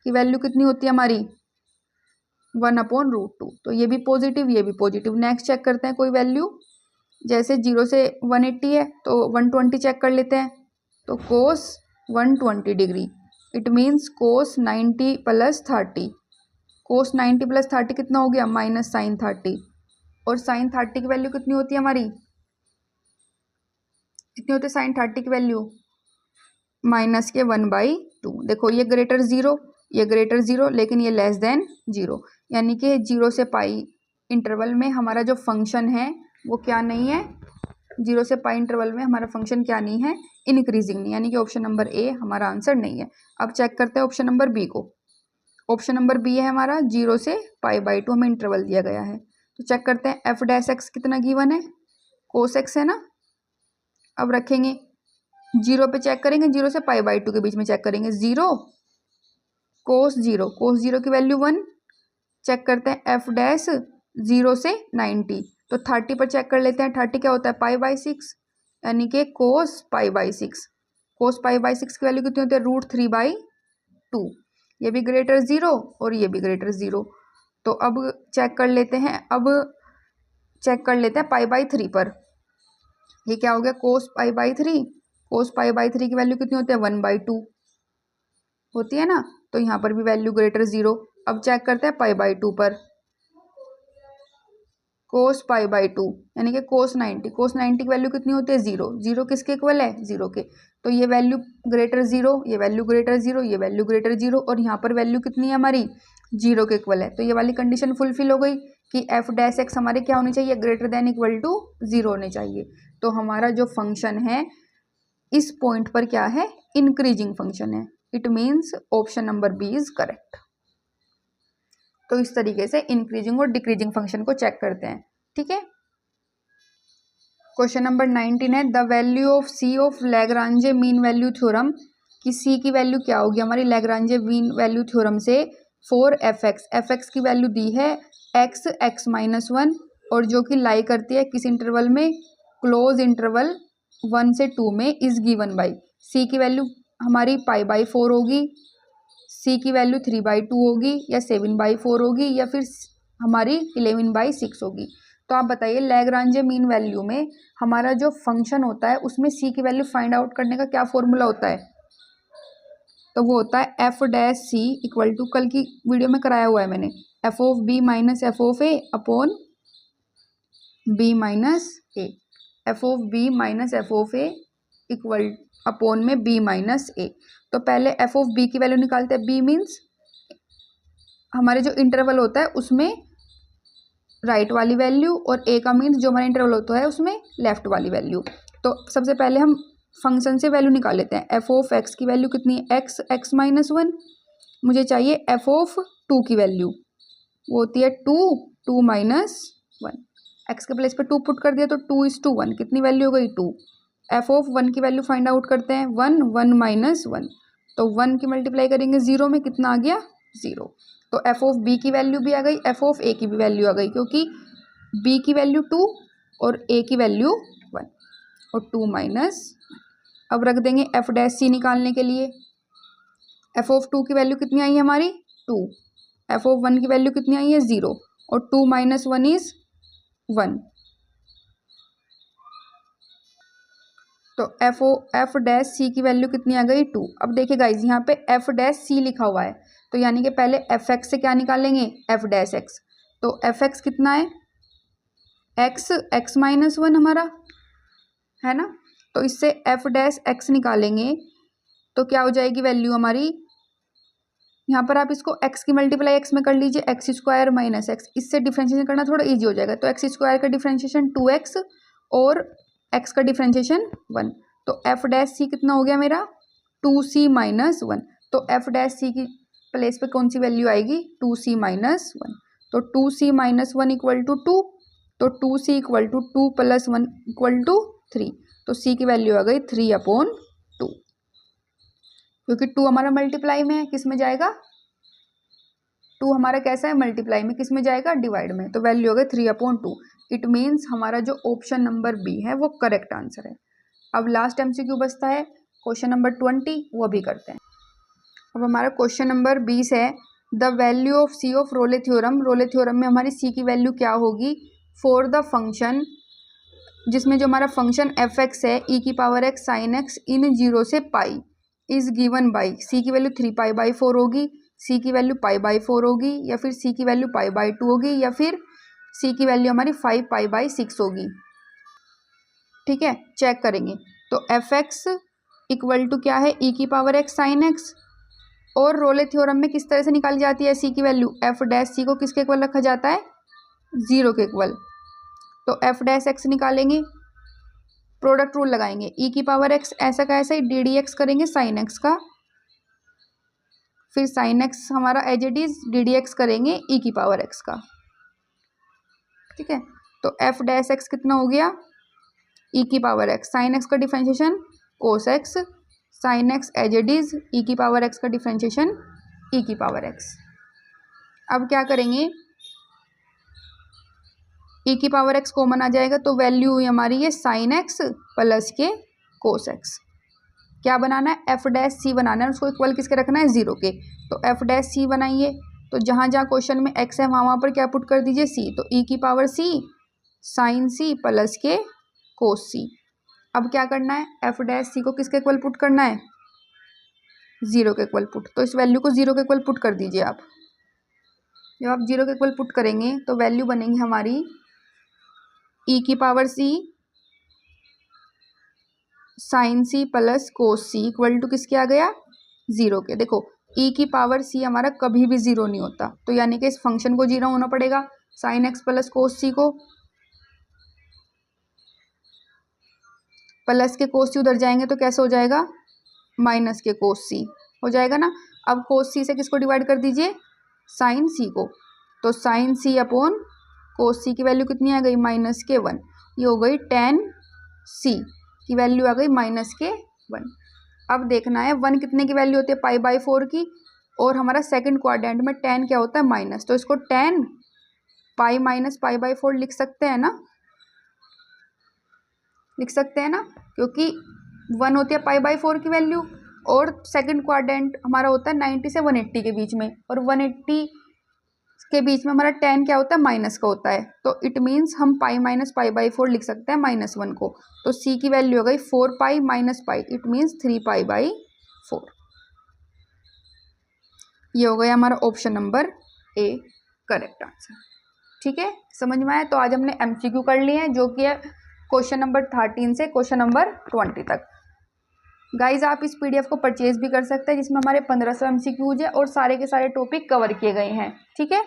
की वैल्यू कितनी होती है हमारी 1/√2। तो ये भी पॉजिटिव, ये भी पॉजिटिव। नेक्स्ट चेक करते हैं कोई वैल्यू, जैसे 0 से 180 है तो 120 चेक कर लेते हैं। तो कोस 120 degree, it means cos 90 plus 30। Cos 90 plus 30 कितना हो गया, माइनस साइन 30। और साइन 30 की वैल्यू कितनी होती है हमारी, कितनी होती है साइन 30 की वैल्यू, माइनस के 1/2। देखो ये ग्रेटर 0, ये ग्रेटर 0, लेकिन ये लेस देन 0, यानी कि 0 से पाई इंटरवल में हमारा जो फंक्शन है वो क्या नहीं है, 0 से पाई इंटरवल में हमारा फंक्शन क्या नहीं है, इंक्रीजिंग नहीं, यानी कि ऑप्शन नंबर ए हमारा आंसर नहीं है। अब चेक करते हैं ऑप्शन नंबर बी को। ऑप्शन नंबर बी है हमारा 0 से पाई बाई 2 हमें इंटरवल दिया गया है। तो चेक करते हैं एफ डैश एक्स कितना गिवन है, कोस एक्स है ना। अब रखेंगे 0 पे चेक करेंगे, 0 से पाई बाई 2 के बीच में चेक करेंगे, 0 कोस 0 की वैल्यू 1। चेक करते हैं एफ डैश 0 से 90, तो 30 पर चेक कर लेते हैं। 30 क्या होता है, पाई बाई 6, यानी कि कोस pi by 6। Cos pi by 6 की वैल्यू कितनी होती है, √3/2। ये भी ग्रेटर 0 और ये भी ग्रेटर 0। तो अब चेक कर लेते हैं, अब चेक कर लेते हैं पाई बाई 3 पर। ये क्या हो गया, कोस pi by 3। Cos pi by 3 की वैल्यू कितनी होती है, 1/2 होती है ना। तो यहाँ पर भी वैल्यू ग्रेटर 0। अब चेक करते हैं पाई बाई 2 पर, कोस पाई बाई 2 यानी कि कोस 90। कोस 90 की वैल्यू कितनी होती है, 0 किसके इक्वल है, 0 के। तो ये वैल्यू ग्रेटर 0, ये वैल्यू ग्रेटर 0, ये वैल्यू ग्रेटर 0, और यहाँ पर वैल्यू कितनी है हमारी 0 के इक्वल है। तो ये वाली कंडीशन फुलफिल हो गई कि एफ डैश एक्स हमारे क्या होनी चाहिए, ग्रेटर देन इक्वल टू 0 होने चाहिए। तो हमारा जो फंक्शन है इस पॉइंट पर क्या है, इंक्रीजिंग फंक्शन है। It means option number b is correct. तो इस तरीके से इंक्रीजिंग और डिक्रीजिंग फंक्शन को चेक करते हैं, ठीक है। क्वेश्चन नंबर 19 है, the value of C of Lagrange mean value theorem, कि सी की वैल्यू क्या होगी हमारी लैग्रांजे मीन वैल्यू थ्योरम से, फॉर एफ एक्स की वैल्यू दी है x(x-1), और जो कि लाई करती है किस इंटरवल में, क्लोज इंटरवल 1 से 2 में, इज गिवन बाई। सी की वैल्यू हमारी पाई बाई 4 होगी, सी की वैल्यू 3/2 होगी, या 7/4 होगी, या फिर हमारी 11/6 होगी। तो आप बताइए लैग्रांजे मीन वैल्यू में हमारा जो फंक्शन होता है उसमें सी की वैल्यू फाइंड आउट करने का क्या फॉर्मूला होता है, तो वो होता है f dash C equal to, कल की वीडियो में कराया हुआ है मैंने, f of b minus F of A upon b minus a. F of b minus F of a equal upon में बी माइनस ए। तो पहले एफ ऑफ बी की वैल्यू निकालते हैं। बी मीन्स हमारे जो इंटरवल होता है उसमें राइट वाली वैल्यू, और ए का मीन्स जो हमारा इंटरवल होता है उसमें लेफ्ट वाली वैल्यू। तो सबसे पहले हम फंक्शन से वैल्यू निकाल लेते हैं। एफ ऑफ एक्स की वैल्यू कितनी है, x(x-1). मुझे चाहिए एफ ऑफ 2 की वैल्यू, वो होती है 2 माइनस 1। एक्स के प्लेस पे 2 पुट कर दिया तो 2:1, कितनी वैल्यू हो गई 2। एफ ऑफ 1 की वैल्यू फाइंड आउट करते हैं, 1 माइनस 1, तो 1 की मल्टीप्लाई करेंगे 0 में, कितना आ गया 0। तो एफ ऑफ बी की वैल्यू भी आ गई, एफ ऑफ ए की भी वैल्यू आ गई, क्योंकि बी की वैल्यू 2 और ए की वैल्यू 1, और 2 माइनस। अब रख देंगे एफ डैश सी निकालने के लिए। एफ ऑफ 2 की वैल्यू कितनी आई है हमारी 2, एफ ऑफ 1 की वैल्यू कितनी आई है 0 और 2 - 1 इज 1। तो एफ डैश सी की वैल्यू कितनी आ गई 2। अब देखिए गाइज यहाँ पे एफ डैश सी लिखा हुआ है तो यानी कि पहले एफ एक्स से क्या निकालेंगे एफ डैश एक्स। तो एफ एक्स कितना है एक्स -1 हमारा है ना। तो इससे एफ डैश एक्स निकालेंगे तो क्या हो जाएगी वैल्यू हमारी, यहाँ पर आप इसको x की मल्टीप्लाई x में कर लीजिए x² - x, इससे डिफ्रेंशिएशन करना थोड़ा इजी हो जाएगा। तो x² का डिफ्रेंशिएशन 2x और x का डिफ्रेंशिएशन 1। तो एफ डैश सी कितना हो गया मेरा 2c - 1। तो एफ डैश सी की प्लेस पे कौन सी वैल्यू आएगी 2c - 1। तो 2c - 1 इक्वल टू 2, तो 2c equal to 2 + 1 equal to 3। तो c की वैल्यू आ गई 3/2, क्योंकि 2 हमारा मल्टीप्लाई में है, किस में जाएगा 2 हमारा कैसा है मल्टीप्लाई में, किस में जाएगा डिवाइड में। तो वैल्यू हो गई 3/2। इट मीन्स हमारा जो ऑप्शन नंबर बी है वो करेक्ट आंसर है। अब लास्ट MCQ बचता है क्वेश्चन नंबर 20, वो भी करते हैं। अब हमारा क्वेश्चन नंबर 20 है the value of C of Rolle theorem. Rolle theorem में हमारी सी की वैल्यू क्या होगी फॉर द फंक्शन, जिसमें जो हमारा फंक्शन एफ एक्स है e⁻x sin x इन 0 से पाई इज गिवन बाई, सी की वैल्यू 3π/4 होगी, सी की वैल्यू π/4 होगी, या फिर सी की वैल्यू π/2 होगी, या फिर सी की वैल्यू हमारी 5π/6 होगी। ठीक है, चेक करेंगे। तो एफ एक्स इक्वल टू क्या है e⁻x sin x, और रोले थ्योरम में किस तरह से निकाली जाती है सी की वैल्यू, एफ डैश सी को किसके इक्वल रखा जाता है 0 के इक्वल। तो एफ डैश एक्स निकालेंगे, प्रोडक्ट रूल लगाएंगे, e⁻x ऐसा का ऐसा ही ddx करेंगे sin x का, फिर sin x हमारा एज इट इज ddx करेंगे e⁻x का। ठीक है, तो एफ डैश एक्स कितना हो गया e⁻x, sin x का differentiation cos x, sin x as it is e⁻x का डिफरेंशिएशन e⁻x। अब क्या करेंगे e⁻x कॉमन आ जाएगा तो वैल्यू हुई हमारी ये sin x प्लस के cos x। क्या बनाना है एफ डैश सी बनाना है, उसको इक्वल किसके रखना है 0 के। तो एफ डैश सी बनाइए, तो जहाँ जहाँ क्वेश्चन में x है वहाँ पर क्या पुट कर दीजिए c, तो e⁻c sin c प्लस के cos c। अब क्या करना है एफ डैश सी को किसके इक्वल पुट करना है 0 के इक्वल पुट, तो इस वैल्यू को 0 के इक्वल पुट कर दीजिए आप। जब आप 0 के इक्वल पुट करेंगे तो वैल्यू बनेगी हमारी e⁻c sin c plus cos c equal to किसके आ गया 0 के। देखो e⁻c हमारा कभी भी 0 नहीं होता, तो यानी कि इस फंक्शन को 0 होना पड़ेगा, sin x plus cos c को, प्लस के cos c उधर जाएंगे तो कैसे हो जाएगा माइनस के cos c हो जाएगा ना। अब cos c से किसको डिवाइड कर दीजिए sin c को, तो sin c/cos c की वैल्यू कितनी आ गई -1, ये हो गई tan c की वैल्यू आ गई -1। अब देखना है 1 कितने की वैल्यू होती है π/4 की, और हमारा सेकंड क्वाड्रेंट में tan क्या होता है माइनस, तो इसको tan पाई माइनस π/4 लिख सकते हैं ना, लिख सकते हैं ना, क्योंकि 1 होती है π/4 की वैल्यू, और सेकंड क्वाड्रेंट हमारा होता है 90 से 180 के बीच में, और 180 के बीच में हमारा tan क्या होता है माइनस का होता है। तो इट मीन्स हम पाई माइनस π/4 लिख सकते हैं -1 को। तो c की वैल्यू हो गई 4π - π, इट मीन्स 3π/4। ये हो गया हमारा option number A correct answer. ठीक है, समझ में आया। तो आज हमने MCQ कर लिए हैं, जो कि है क्वेश्चन नंबर 13 से क्वेश्चन नंबर 20 तक। गाइज आप इस PDF को परचेज भी कर सकते हैं, जिसमें हमारे 1500 MCQs है और सारे के सारे टॉपिक कवर किए गए हैं। ठीक है,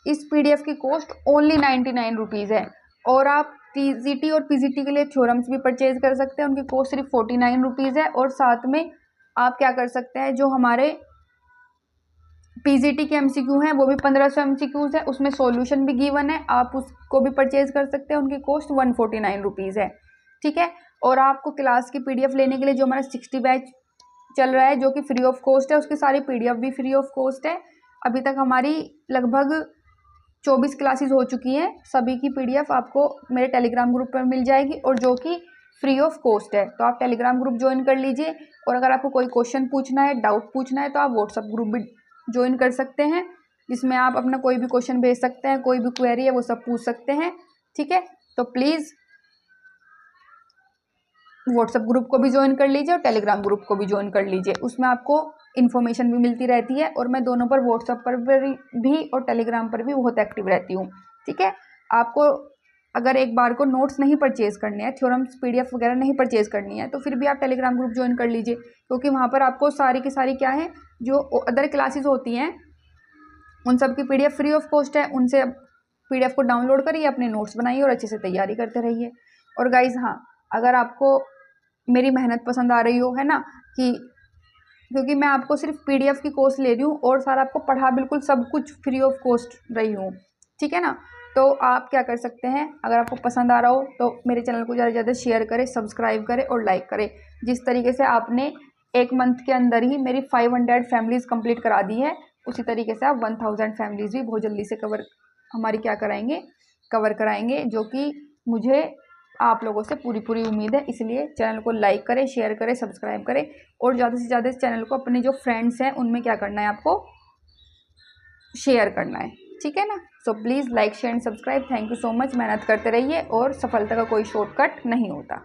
इस PDF की कॉस्ट ओनली 99 रुपीज़ है, और आप TGT और PGT के लिए थ्योरम्स भी परचेज कर सकते हैं, उनकी कॉस्ट सिर्फ 49 रुपीज़ है। और साथ में आप क्या कर सकते हैं, जो हमारे PGT के MCQ हैं वो भी 1500 MCQs है, उसमें सॉल्यूशन भी गिवन है, आप उसको भी परचेज कर सकते हैं, उनकी कॉस्ट 149 रुपीज़ है। ठीक है, और आपको क्लास की PDF लेने के लिए जो हमारा 60 बैच चल रहा है, जो कि फ्री ऑफ कॉस्ट है, उसकी सारी PDF भी फ्री ऑफ कॉस्ट है। अभी तक हमारी लगभग 24 क्लासेस हो चुकी हैं, सभी की PDF आपको मेरे टेलीग्राम ग्रुप पर मिल जाएगी, और जो कि फ्री ऑफ कॉस्ट है। तो आप टेलीग्राम ग्रुप ज्वाइन कर लीजिए, और अगर आपको कोई क्वेश्चन पूछना है, डाउट पूछना है, तो आप व्हाट्सअप ग्रुप भी ज्वाइन कर सकते हैं, जिसमें आप अपना कोई भी क्वेश्चन भेज सकते हैं, कोई भी क्वेरी है वो सब पूछ सकते हैं। ठीक है, तो प्लीज़ व्हाट्सएप ग्रुप को भी ज्वाइन कर लीजिए और टेलीग्राम ग्रुप को भी ज्वाइन कर लीजिए। उसमें आपको इन्फॉर्मेशन भी मिलती रहती है, और मैं दोनों पर व्हाट्सएप पर भी और टेलीग्राम पर भी बहुत एक्टिव रहती हूँ। ठीक है, आपको अगर एक बार को नोट्स नहीं परचेज करने हैं, थ्योरम्स PDF वगैरह नहीं परचेज करनी है, तो फिर भी आप टेलीग्राम ग्रुप ज्वाइन कर लीजिए, क्योंकि वहाँ पर आपको सारी की सारी क्या है, जो अदर क्लासेस होती हैं उन सब की PDF फ्री ऑफ कॉस्ट है। उनसे PDF को डाउनलोड करिए, अपने नोट्स बनाइए और अच्छे से तैयारी करते रहिए। और गाइज हाँ, अगर आपको मेरी मेहनत पसंद आ रही हो, है ना, कि क्योंकि मैं आपको सिर्फ PDF की कोर्स ले रही हूँ और सारा आपको पढ़ा बिल्कुल सब कुछ फ्री ऑफ कॉस्ट रही हूँ। ठीक है ना, तो आप क्या कर सकते हैं, अगर आपको पसंद आ रहा हो तो मेरे चैनल को ज़्यादा से ज़्यादा शेयर करें, सब्सक्राइब करें और लाइक करें। जिस तरीके से आपने एक मंथ के अंदर ही मेरी 500 फैमिलीज़ कंप्लीट करा दी है, उसी तरीके से आप 1000 फैमिलीज़ भी बहुत जल्दी से हमारी क्या कराएंगे, कवर कराएंगे, जो कि मुझे आप लोगों से पूरी उम्मीद है। इसलिए चैनल को लाइक करें, शेयर करें, सब्सक्राइब करें, और ज़्यादा से ज़्यादा इस चैनल को अपने जो फ्रेंड्स हैं उनमें क्या करना है, आपको शेयर करना है। ठीक है ना, so please like share and subscribe. Thank you so much. मेहनत करते रहिए, और सफलता का कोई शॉर्टकट नहीं होता।